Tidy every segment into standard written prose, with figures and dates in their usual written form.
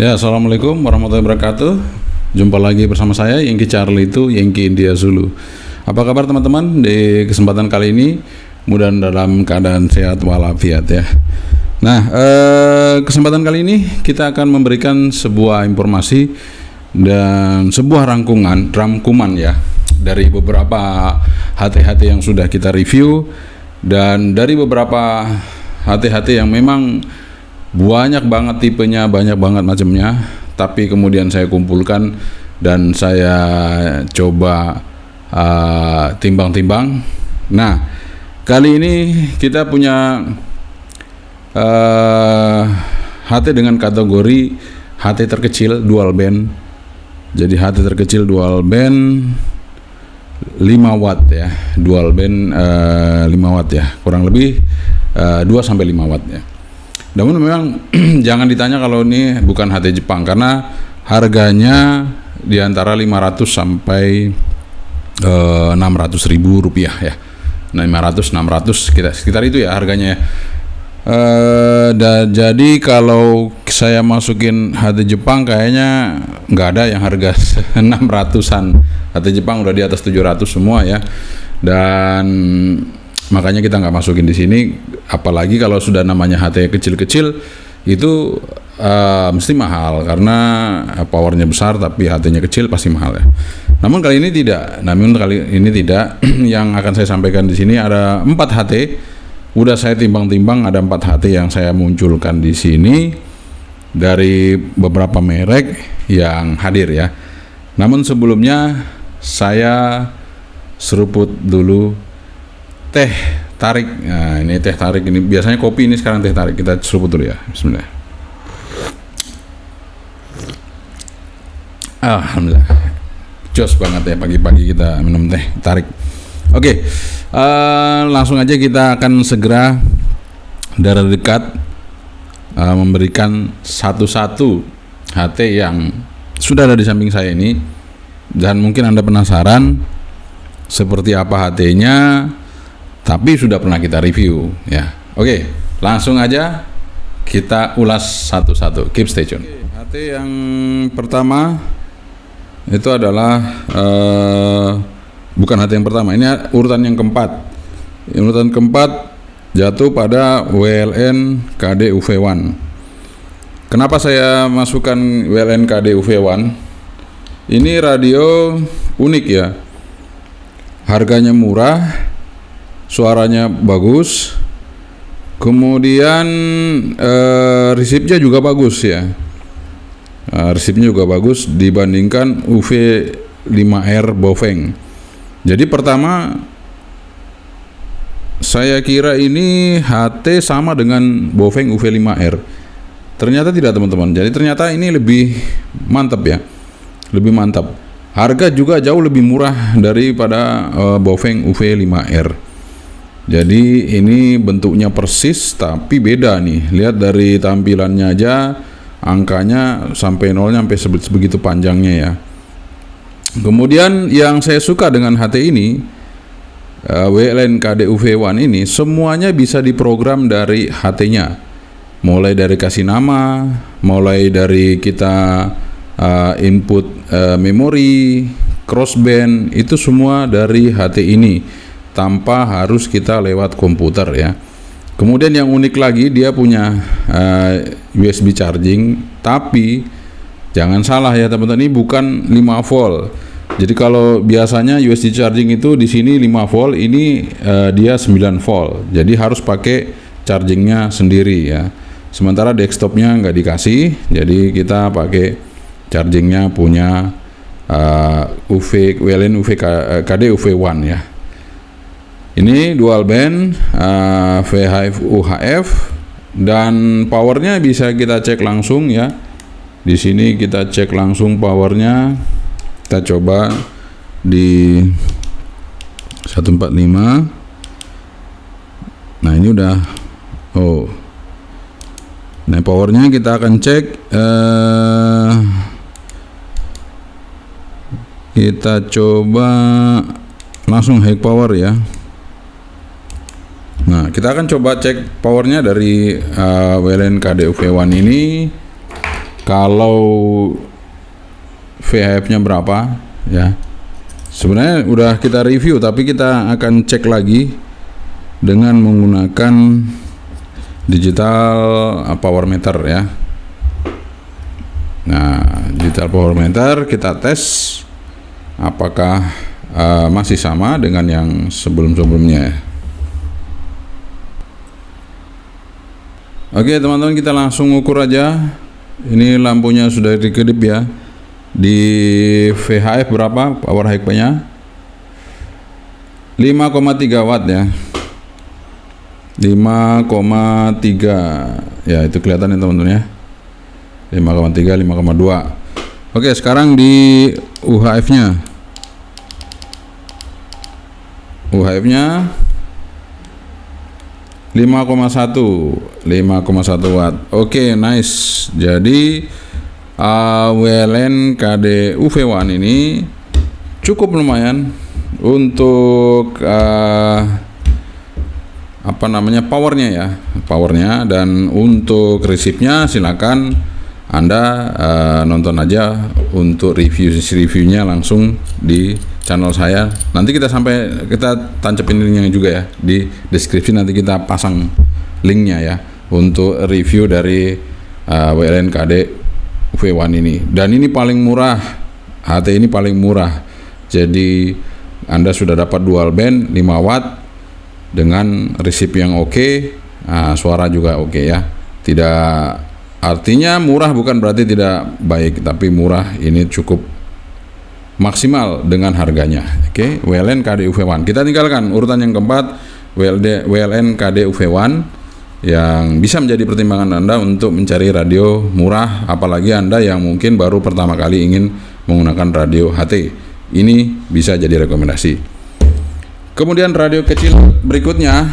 Ya, assalamualaikum warahmatullahi wabarakatuh. Jumpa lagi bersama saya Yankee Charlie itu Yankee India Zulu. Apa kabar teman-teman? Di kesempatan kali ini mudah dalam keadaan sehat walafiat ya. Nah, kesempatan kali ini kita akan memberikan sebuah informasi dan sebuah rangkuman ya dari beberapa HT-HT yang sudah kita review dan dari beberapa HT-HT yang memang banyak banget tipenya, banyak banget macamnya, tapi kemudian saya kumpulkan dan saya coba timbang-timbang. Nah, kali ini kita punya HT dengan kategori HT terkecil dual band. Jadi HT terkecil dual band 5 watt ya, dual band 5 watt ya, kurang lebih 2 sampai 5 watt ya. Namun memang jangan ditanya kalau ini bukan HT Jepang karena harganya di antara 500 sampai 600 ribu rupiah ya. 500-600 sekitar itu ya harganya ya. Jadi kalau saya masukin HT Jepang kayaknya nggak ada yang harga 600-an. HT Jepang udah di atas 700 semua ya. Dan makanya kita nggak masukin di sini, apalagi kalau sudah namanya HT kecil-kecil itu mesti mahal karena powernya besar tapi HT-nya kecil pasti mahal ya. Namun kali ini tidak. Yang akan saya sampaikan di sini ada 4 HT. Udah saya timbang-timbang, ada 4 HT yang saya munculkan di sini dari beberapa merek yang hadir ya. Namun sebelumnya saya seruput dulu teh tarik. Nah, ini teh tarik ini biasanya kopi, ini sekarang teh tarik. Kita seruput dulu ya. Bismillah. Alhamdulillah. Jos banget ya pagi-pagi kita minum teh tarik. Oke. Langsung aja kita akan segera dari dekat memberikan satu-satu HT yang sudah ada di samping saya ini, dan mungkin Anda penasaran seperti apa HT-nya, tapi sudah pernah kita review ya. Oke, langsung aja kita ulas satu-satu. Keep stay tune. HT yang pertama itu adalah bukan HT yang pertama, ini urutan yang keempat. Urutan keempat jatuh pada WLN KD UV1. Kenapa saya masukkan WLN KD UV1? Ini radio unik ya. Harganya murah, suaranya bagus, kemudian resipnya juga bagus ya. Resipnya juga bagus dibandingkan UV5R Bofeng. Jadi pertama saya kira ini HT sama dengan Bofeng UV5R. Ternyata tidak teman-teman. Jadi ternyata ini lebih mantap ya. Lebih mantap. Harga juga jauh lebih murah daripada Bofeng UV5R. Jadi ini bentuknya persis tapi beda nih. Lihat dari tampilannya aja, angkanya sampai nolnya sampai sebegitu panjangnya ya. Kemudian yang saya suka dengan HT ini, WLN KD UV1 ini semuanya bisa diprogram dari HT-nya. Mulai dari kasih nama, mulai dari kita input memori, crossband, itu semua dari HT ini tanpa harus kita lewat komputer ya. Kemudian yang unik lagi, dia punya USB charging, tapi jangan salah ya teman-teman, ini bukan 5 volt. Jadi kalau biasanya USB charging itu di sini 5 volt, ini dia 9 volt. Jadi harus pakai chargingnya sendiri ya. Sementara desktopnya nggak dikasih, jadi kita pakai chargingnya punya WLN KD UV1 ya. Ini dual band VHF UHF dan powernya bisa kita cek langsung ya. Di sini kita cek langsung powernya. Kita coba di 145. Nah ini udah nah powernya kita akan cek. Kita coba langsung high power ya. Nah, kita akan coba cek powernya dari WLN KD UV1 ini. kalau VHF-nya berapa ya. Sebenarnya udah kita review, tapi kita akan cek lagi dengan menggunakan digital power meter ya. Nah, digital power meter kita tes apakah masih sama dengan yang sebelum-sebelumnya. Oke teman-teman, kita langsung ukur aja. Ini lampunya sudah dikedip ya. Di VHF berapa power HP-nya? 5,3 watt ya. 5,3 ya, itu kelihatan ya teman-teman ya. 5,3, 5,2. Oke, sekarang di UHF-nya. UHF-nya 5,1 watt. Oke, nice. Jadi WLN KD UV1 ini cukup lumayan untuk powernya ya, dan untuk receive-nya silakan Anda nonton aja untuk reviewnya langsung di channel saya. Nanti kita tancapin linknya juga ya di deskripsi, nanti kita pasang linknya ya untuk review dari WLN KD UV1 ini. Dan ini paling murah, HT ini paling murah. Jadi Anda sudah dapat dual band 5 watt dengan receive yang oke, suara juga oke ya. Tidak artinya murah bukan berarti tidak baik, tapi murah ini cukup maksimal dengan harganya. Oke, WLN KD UV1. Kita tinggalkan urutan yang keempat, WLN KD UV1 yang bisa menjadi pertimbangan Anda untuk mencari radio murah, apalagi Anda yang mungkin baru pertama kali ingin menggunakan radio HT. Ini bisa jadi rekomendasi. Kemudian radio kecil berikutnya,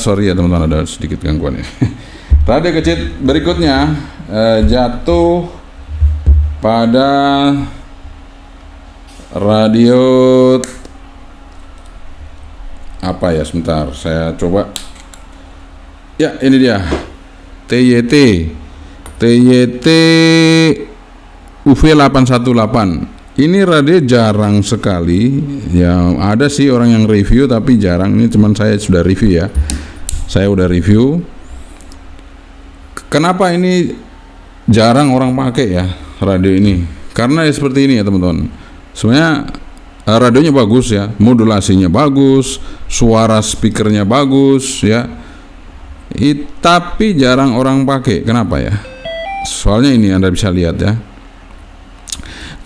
sorry ya teman-teman, ada sedikit gangguan ya. Radio kecil berikutnya jatuh pada radio apa ya, sebentar saya coba ya, ini dia TYT UV818. Ini radio jarang sekali ya, ada sih orang yang review tapi jarang. Ini cuman saya sudah review ya, saya udah review. Kenapa ini jarang orang pakai ya radio ini? Karena ya seperti ini ya teman-teman. Sebenarnya radionya bagus ya, modulasinya bagus, suara speakernya bagus ya. Tapi jarang orang pakai. Kenapa ya? Soalnya ini Anda bisa lihat ya.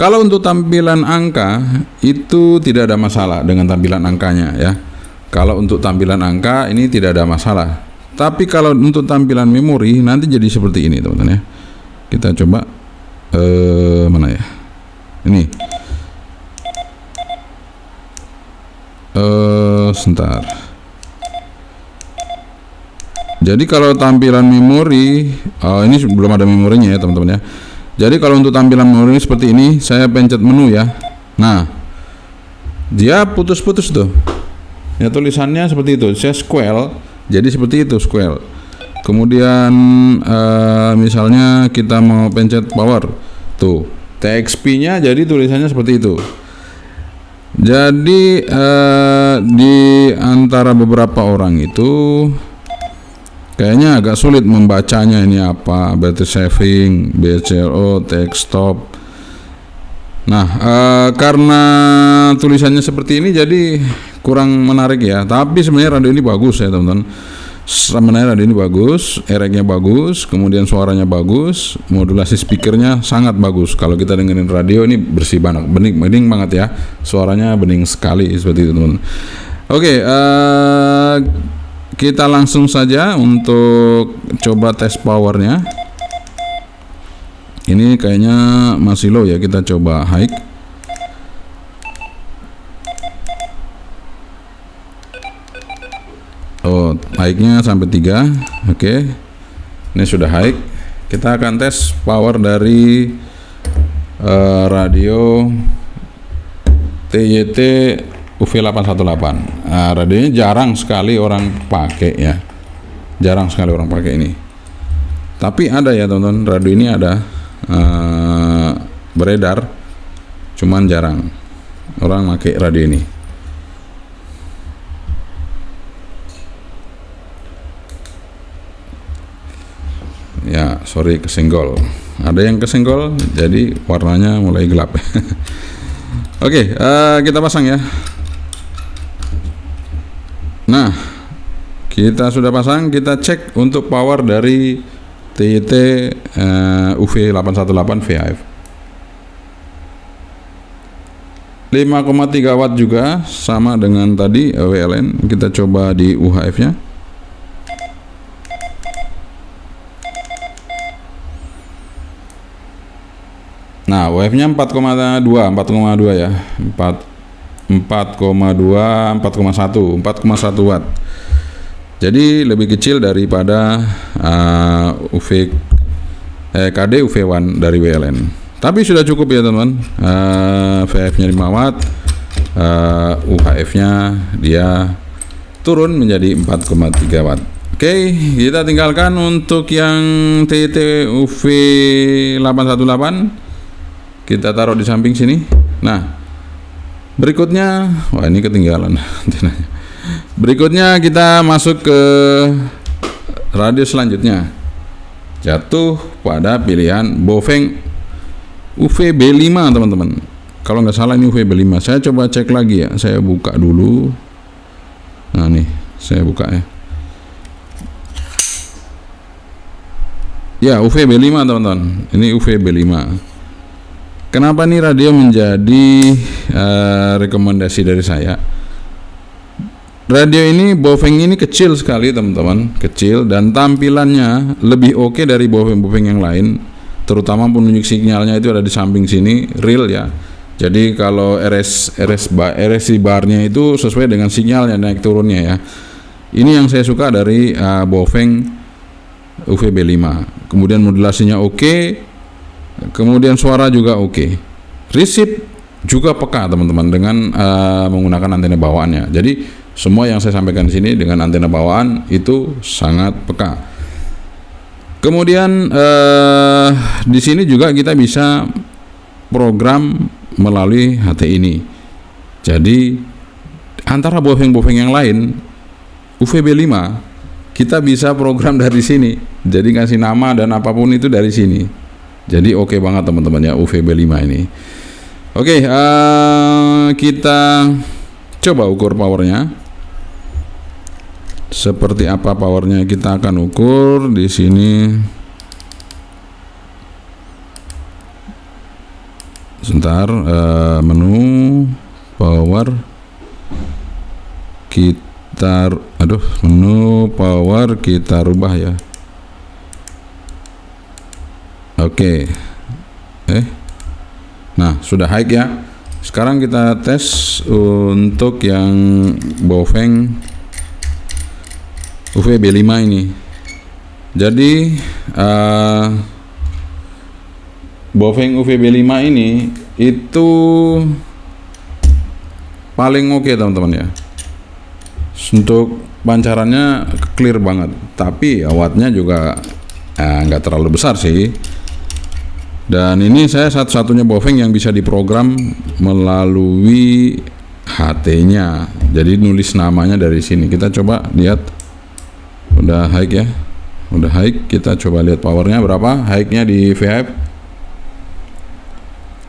Kalau untuk tampilan angka itu tidak ada masalah dengan tampilan angkanya ya. Kalau untuk tampilan angka ini tidak ada masalah. Tapi kalau untuk tampilan memori nanti jadi seperti ini teman-teman ya. Kita coba mana ya? Ini. Sebentar. Jadi kalau tampilan memori, ini belum ada memorinya ya teman-teman ya. Jadi kalau untuk tampilan memori seperti ini, saya pencet menu ya. Nah, dia putus-putus tuh. Ya tulisannya seperti itu. Saya square, jadi seperti itu square. Kemudian misalnya kita mau pencet power, tuh TXP-nya jadi tulisannya seperti itu. Jadi di antara beberapa orang itu kayaknya agak sulit membacanya, ini apa, battery saving, BCLO, text stop. Nah, karena tulisannya seperti ini jadi kurang menarik ya. Tapi sebenarnya radio ini bagus ya teman-teman. Sebenarnya radio ini bagus, RX-nya bagus, kemudian suaranya bagus, modulasi speakernya sangat bagus. Kalau kita dengerin radio ini bersih banget, bening banget ya. Suaranya bening sekali seperti itu teman-teman. Oke, kita langsung saja untuk coba tes powernya. Ini kayaknya masih low ya, kita coba high. Oh, high-nya sampai 3. Oke. Ini sudah high. Kita akan tes power dari radio TYT UV818. Nah, radionya jarang sekali orang pakai ya. Jarang sekali orang pakai ini. Tapi ada ya teman-teman, radio ini ada. beredar, cuman jarang orang pakai radio ini. Ya, sorry kesenggol. Ada yang kesenggol, jadi warnanya mulai gelap. Oke, kita pasang ya. Nah, kita sudah pasang. Kita cek untuk power dari TIT UV818 VHF. 5,3 watt juga, sama dengan tadi WLN. Kita coba di UHF nya. Nah, UHF nya 4,2 ya, 4,1 watt. Jadi lebih kecil daripada KD UV1 dari WLN. Tapi sudah cukup ya teman-teman. VHF nya 5 watt, UHF nya dia turun menjadi 4,3 watt. Oke, kita tinggalkan untuk yang TIT UV818. Kita taruh di samping sini. Nah, berikutnya, wah ini ketinggalan antenanya. Berikutnya kita masuk ke radio selanjutnya. Jatuh pada pilihan Baofeng UVB5 teman-teman. Kalau nggak salah ini UVB5. Saya coba cek lagi ya. Saya buka dulu. Nah nih, saya buka ya. Ya, UVB5 teman-teman. Ini UVB5. Kenapa nih radio menjadi rekomendasi dari saya? Radio ini Baofeng ini kecil sekali teman-teman, kecil, dan tampilannya lebih oke dari Baofeng yang lain. Terutama penunjuk sinyalnya itu ada di samping sini, real ya. Jadi kalau RSI barnya itu sesuai dengan sinyalnya naik turunnya ya. Ini yang saya suka dari Baofeng UVB5. Kemudian modulasinya oke. Kemudian suara juga oke. Receive juga peka teman-teman dengan menggunakan antena bawaannya. Jadi semua yang saya sampaikan di sini dengan antena bawaan itu sangat peka. Kemudian di sini juga kita bisa program melalui HT ini. Jadi antara Baofeng yang lain, UVB5 kita bisa program dari sini. Jadi kasih nama dan apapun itu dari sini. Jadi oke banget teman-teman ya UVB5 ini. Oke, kita coba ukur powernya. Seperti apa powernya kita akan ukur di sini. Sebentar, menu power menu power kita rubah ya. Oke. Nah, sudah high ya. Sekarang kita tes untuk yang Baofeng UVB5 ini. Jadi Baofeng UVB5 ini itu paling oke teman-teman ya. Untuk pancarannya clear banget, tapi wattnya juga nggak terlalu besar sih. Dan ini saya satu-satunya Baofeng yang bisa diprogram melalui HT-nya. Jadi nulis namanya dari sini. Kita coba lihat. Udah high ya. Udah high. Kita coba lihat powernya berapa. High-nya di VHF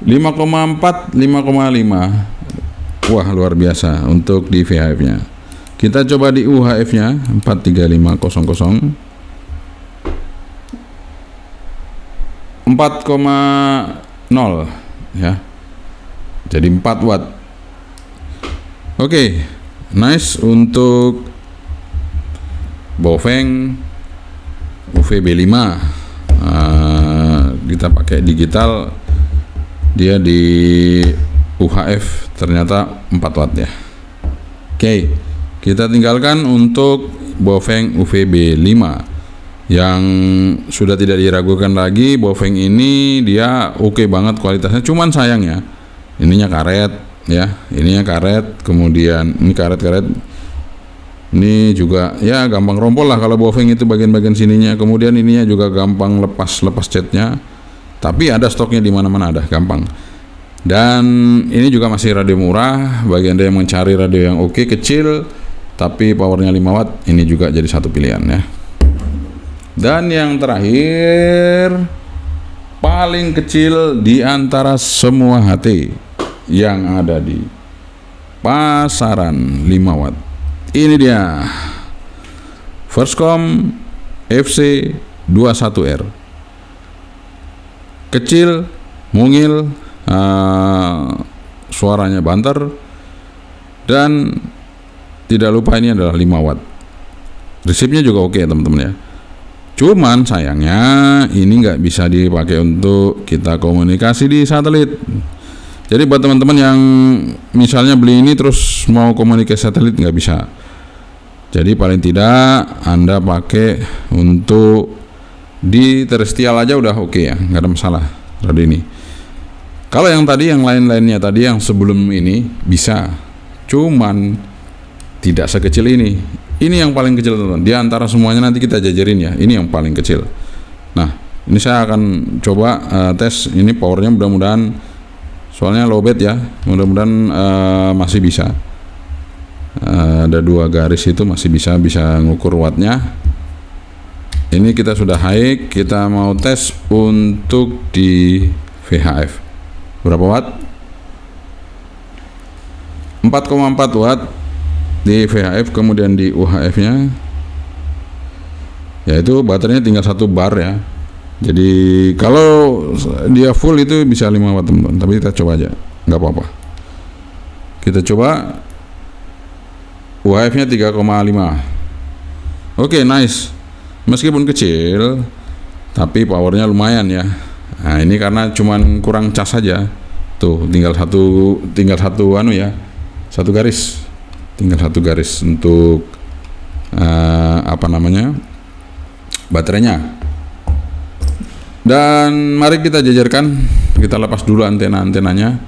5,4, 5,5. Wah, luar biasa untuk di VHF-nya. Kita coba di UHF-nya 43500. 4,0 ya. Jadi 4 watt. Oke, nice untuk Baofeng UVB5. Kita pakai digital, dia di UHF ternyata 4 watt ya. Oke, kita tinggalkan untuk Baofeng UVB5 yang sudah tidak diragukan lagi. Baofeng ini dia oke banget kualitasnya, cuman sayangnya ininya karet ya, ininya karet, kemudian ini karet-karet ini juga ya gampang rompol lah kalau Baofeng itu bagian-bagian sininya. Kemudian ininya juga gampang lepas catnya. Tapi ada stoknya di mana-mana, ada, gampang. Dan ini juga masih radio murah. Bagi Anda yang mencari radio yang oke, kecil tapi powernya 5 watt, ini juga jadi satu pilihan ya. Dan yang terakhir, paling kecil di antara semua HT yang ada di pasaran 5 watt. Ini dia Firstcom FC21R. Kecil, mungil, suaranya banter, dan tidak lupa ini adalah 5 watt. Resipnya juga oke teman-teman ya. Cuman sayangnya ini nggak bisa dipakai untuk kita komunikasi di satelit. Jadi buat teman-teman yang misalnya beli ini terus mau komunikasi satelit, nggak bisa. Jadi paling tidak Anda pakai untuk di terestrial aja udah oke ya, nggak ada masalah radio ini. Kalau yang tadi, yang lain-lainnya tadi yang sebelum ini bisa, cuman tidak sekecil ini. Ini yang paling kecil teman-teman. Di antara semuanya nanti kita jajarin ya. Ini yang paling kecil. Nah, ini saya akan coba tes ini powernya, mudah-mudahan, soalnya lowbat ya, mudah-mudahan masih bisa. Ada 2 garis itu masih bisa ngukur wattnya. Ini kita sudah high, kita mau tes untuk di VHF. Berapa watt? 4,4 watt di VHF, kemudian di UHF nya yaitu baterainya tinggal 1 bar ya. Jadi kalau dia full itu bisa 5 watt teman-teman, tapi kita coba aja, nggak apa-apa. Kita coba UHF nya 3,5. Oke, nice. Meskipun kecil tapi powernya lumayan ya. Nah ini karena cuman kurang cas saja. Tuh tinggal satu anu ya, satu garis, tinggal 1 garis untuk apa namanya, baterainya. Dan mari kita jajarkan, kita lepas dulu antena-antenanya,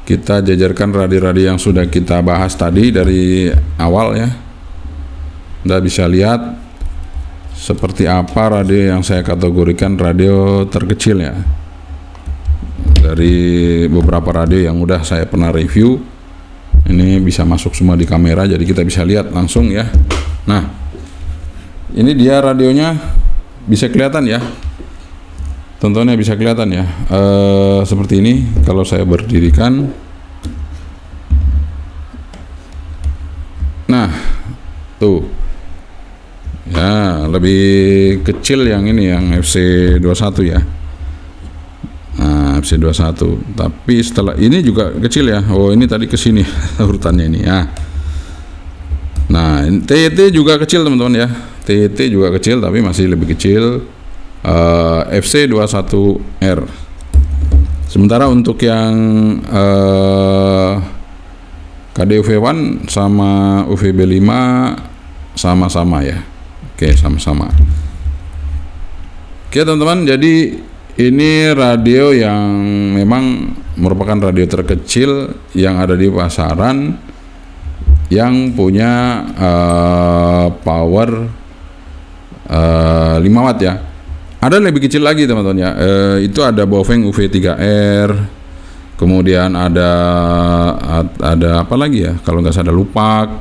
kita jajarkan radio-radio yang sudah kita bahas tadi dari awal ya. Anda bisa lihat seperti apa radio yang saya kategorikan radio terkecil ya. Dari beberapa radio yang udah saya pernah review, ini bisa masuk semua di kamera, jadi kita bisa lihat langsung ya. Nah, ini dia radionya, bisa kelihatan ya, tontonnya bisa kelihatan ya. Seperti ini kalau saya berdirikan. Nah, tuh ya, lebih kecil yang ini, yang FC21 ya. Nah, FC21, tapi setelah ini juga kecil ya. Oh, ini tadi ke sini urutannya ini ya. Nah, TET juga kecil teman-teman ya. TET juga kecil tapi masih lebih kecil, FC21R. Sementara untuk yang KDUV1 sama UVB5 sama-sama ya. Oke, sama-sama. Oke teman-teman, jadi ini radio yang memang merupakan radio terkecil yang ada di pasaran, yang punya power 5 watt ya. Ada lebih kecil lagi teman-teman ya. Itu ada Baofeng UV3R, kemudian ada apa lagi ya, kalau nggak salah lupa.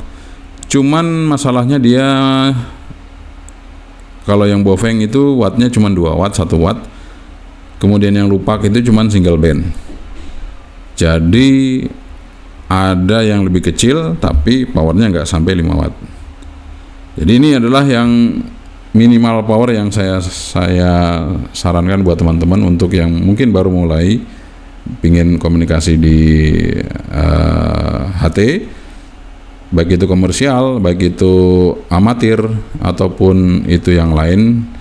Cuman masalahnya dia, kalau yang Baofeng itu wattnya cuma 2 watt, 1 watt. Kemudian yang lupak itu cuma single band. Jadi ada yang lebih kecil tapi powernya nggak sampai 5 watt. Jadi ini adalah yang minimal power yang saya sarankan buat teman-teman untuk yang mungkin baru mulai pingin komunikasi di HT, baik itu komersial, baik itu amatir, ataupun itu yang lain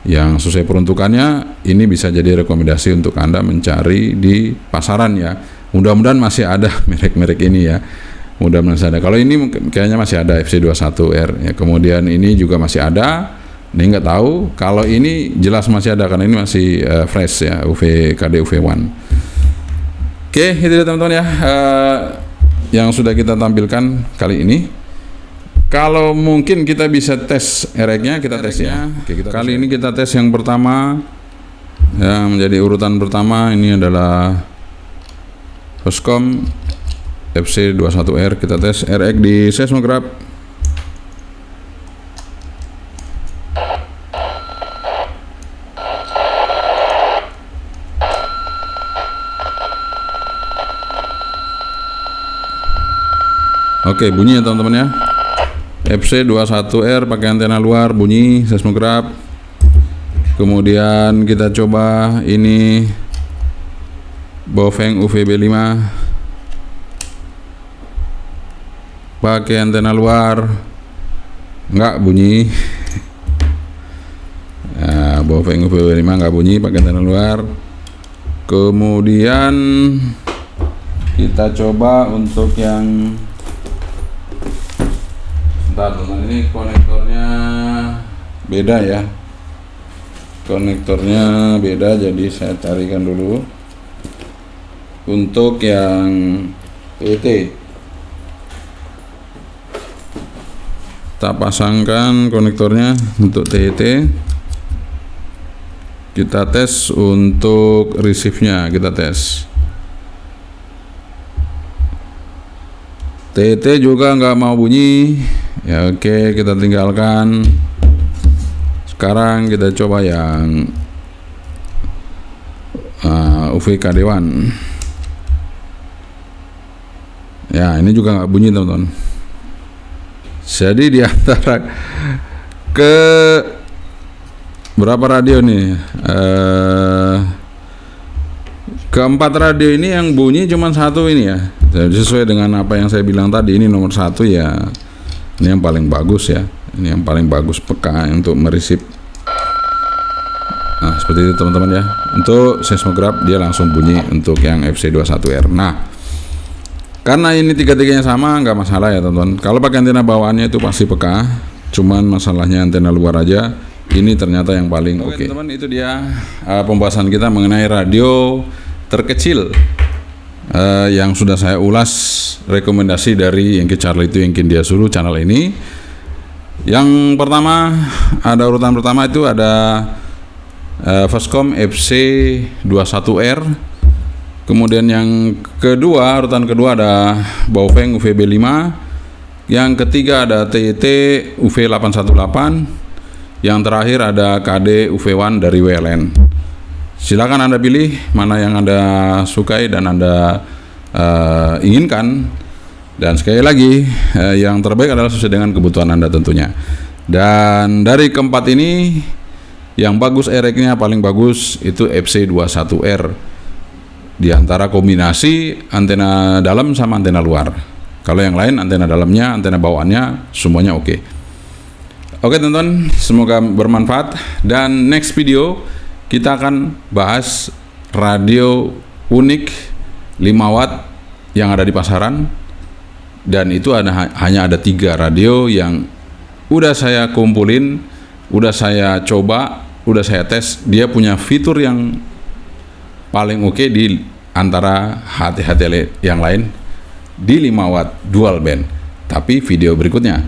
yang sesuai peruntukannya. Ini bisa jadi rekomendasi untuk Anda mencari di pasaran ya. Mudah-mudahan masih ada merek-merek ini ya. Mudah-mudahan masih ada. Kalau ini kayaknya masih ada FC21R ya. Kemudian ini juga masih ada. Ini nggak tahu. Kalau ini jelas masih ada karena ini masih fresh ya, KDUV1. Oke, itu dia teman-teman ya. Yang sudah kita tampilkan kali ini. Kalau mungkin kita bisa tes RX-nya, kita tes ya. Oke, kali ini kita tes yang pertama Yang menjadi urutan pertama ini adalah Foscom FC21R. Kita tes RX di seismograf. Oke, bunyi ya teman-teman ya. FC21R pakai antena luar, bunyi seismograf. Kemudian kita coba ini Baofeng UVB5 pakai antena luar, enggak bunyi. Nah, Baofeng UVB5 enggak bunyi pakai antena luar. Kemudian kita coba untuk yang teman-teman, ini konektornya beda ya, konektornya beda, jadi saya carikan dulu untuk yang TET. Kita pasangkan konektornya untuk TET. Kita tes untuk receive-nya, kita tes. TET juga nggak mau bunyi. Ya oke, kita tinggalkan. Sekarang kita coba yang UVKD1. Ya, ini juga nggak bunyi teman-teman. Jadi di antara ke berapa radio nih? Keempat radio ini yang bunyi cuma satu ini ya. Jadi sesuai dengan apa yang saya bilang tadi, ini nomor satu ya. Ini yang paling bagus ya. Ini yang paling bagus peka untuk merisip. Nah, seperti itu teman-teman ya. Untuk seismograf dia langsung bunyi untuk yang FC21R. Nah, karena ini tiga-tiganya sama, nggak masalah ya teman-teman. Kalau pakai antena bawaannya itu pasti peka. Cuman masalahnya antena luar aja. Ini ternyata yang paling oke. Teman-teman, itu dia pembahasan kita mengenai radio terkecil yang sudah saya ulas rekomendasi dari Yankee Charlie itu Yankee India Zulu channel ini. Yang pertama, ada urutan pertama itu ada Foscom FC21R. Kemudian yang kedua, urutan kedua ada Baofeng UVB5. Yang ketiga ada TET UV818. Yang terakhir ada KD UV1 dari WLN. Silakan Anda pilih mana yang Anda sukai dan Anda inginkan. Dan sekali lagi, yang terbaik adalah sesuai dengan kebutuhan Anda tentunya. Dan dari keempat ini, yang bagus RX-nya paling bagus itu FC21R. Di antara kombinasi antena dalam sama antena luar. Kalau yang lain antena dalamnya, antena bawaannya semuanya oke. Oke teman-teman, semoga bermanfaat. Dan next video kita akan bahas radio unik 5 watt yang ada di pasaran. Dan itu hanya ada 3 radio yang udah saya kumpulin, udah saya coba, udah saya tes. Dia punya fitur yang paling oke di antara HT-HT yang lain di 5 watt dual band. Tapi video berikutnya.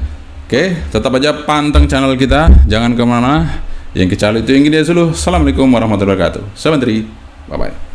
Oke, tetap aja panteng channel kita, jangan kemana-mana. Yang kecil itu yang dia dulu. Assalamualaikum warahmatullahi wabarakatuh. Bye bye.